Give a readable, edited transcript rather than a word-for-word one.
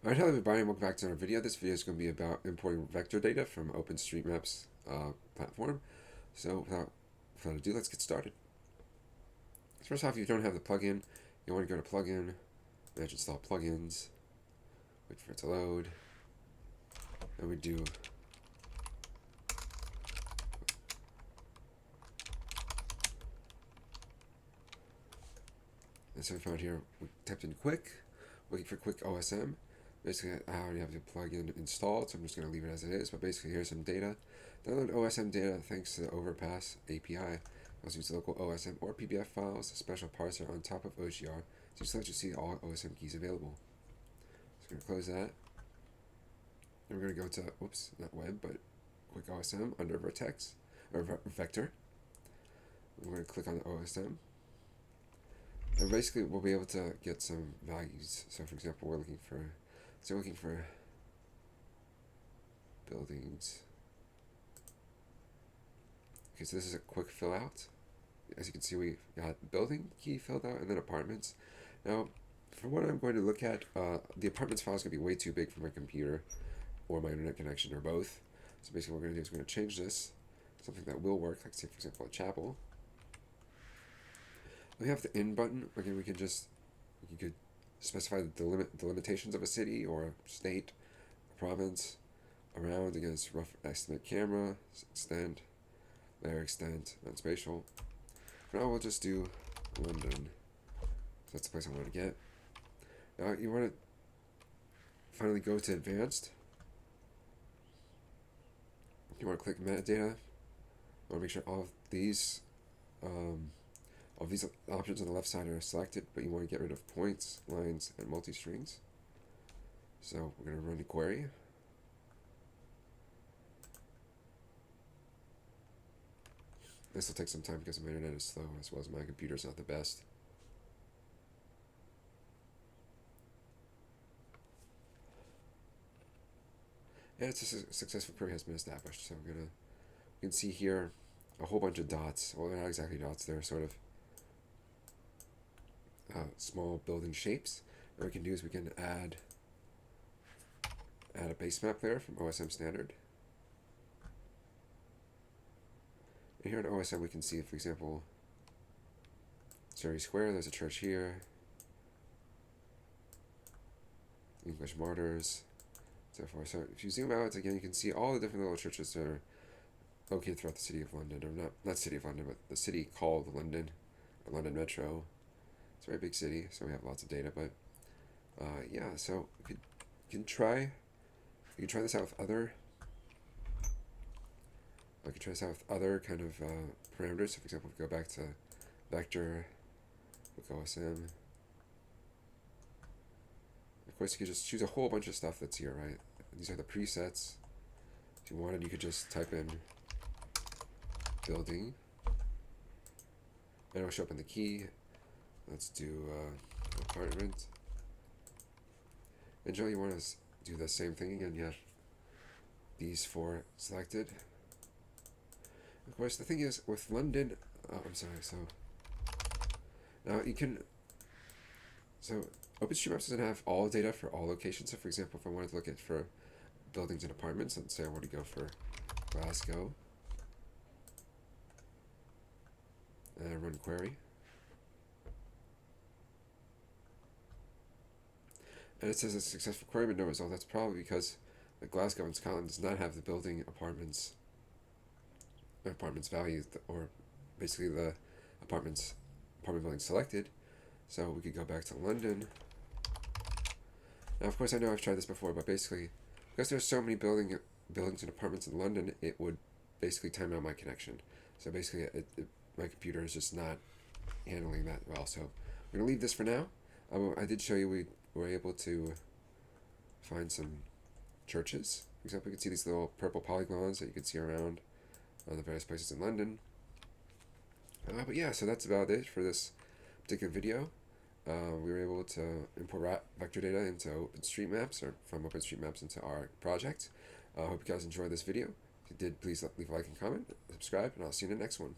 Alright, hello everybody and welcome back to another video. This video is going to be about importing vector data from OpenStreetMap's platform. So without further ado, let's get started. First off, if you don't have the plugin, you want to go to plugin, manage install plugins, wait for it to load, and we do and so we found here, we typed in quick, looking for quick OSM. Basically, I already have the plugin installed, so I'm just going to leave it as it is. But basically, here's some data. Download OSM data thanks to the Overpass API. Also use local OSM or PBF files, a special parser on top of OGR, just to let you see all OSM keys available. So we're going to close that. And we're going to go to, oops, not web, but quick OSM under vertex, or vector. We're going to click on the OSM. And basically, we'll be able to get some values. So for example, we're looking for buildings. Okay, so this is a quick fill out. As you can see, we got building key filled out and then apartments. Now, for what I'm going to look at, the apartments file is going to be way too big for my computer or my internet connection or both. So basically what we're going to do is we're going to change this to something that will work, like say for example a chapel. We have the in button. Again, you could specify the limitations of a city or a state, a province, around against rough estimate camera, extent, layer extent, and spatial. For now, we'll just do London. So that's the place I want to get. Now, you want to finally go to advanced. You want to click metadata. You want to make sure all of these options on the left side are selected, but you want to get rid of points, lines, and multi-strings. So we're going to run the query. This will take some time because my internet is slow, as well as my computer is not the best. And it's a successful query has been established. So you can see here a whole bunch of dots. Well, they're not exactly dots. They're sort of small building shapes. What we can do is we can add a base map there from OSM standard. And here in OSM we can see, for example, Surrey Square, there's a church here, English Martyrs, so forth. So if you zoom out again, you can see all the different little churches that are located throughout the city of London, or not city of London, but the city called London, or London Metro. It's a very big city, so we have lots of data. But yeah, so you can try this out with other. I could try this out with other kind of parameters. So for example, if we go back to vector, with OSM. Of course, you could just choose a whole bunch of stuff that's here, right? These are the presets. If you wanted, you could just type in building, and it'll show up in the key. Let's do apartment. And generally, you want to do the same thing again. You have these four selected. Of course, the thing is with London. I'm sorry. So now you can. So OpenStreetMap doesn't have all data for all locations. So for example, if I wanted to look at for buildings and apartments, let's say I want to go for Glasgow, and I run query. And it says a successful query, but no result. That's probably because the Glasgow in Scotland does not have the building apartment value, or basically the apartment building selected. So we could go back to London. Now, of course, I know I've tried this before, but basically, because there's so many buildings and apartments in London, it would basically time out my connection. So basically, my computer is just not handling that well. So we're gonna leave this for now. I did show you we were able to find some churches. For example, you can see these little purple polygons that you can see around the various places in London. But yeah, so that's about it for this particular video. We were able to import vector data into OpenStreetMaps, or from OpenStreetMaps into our project. I hope you guys enjoyed this video. If you did, please leave a like and comment, subscribe, and I'll see you in the next one.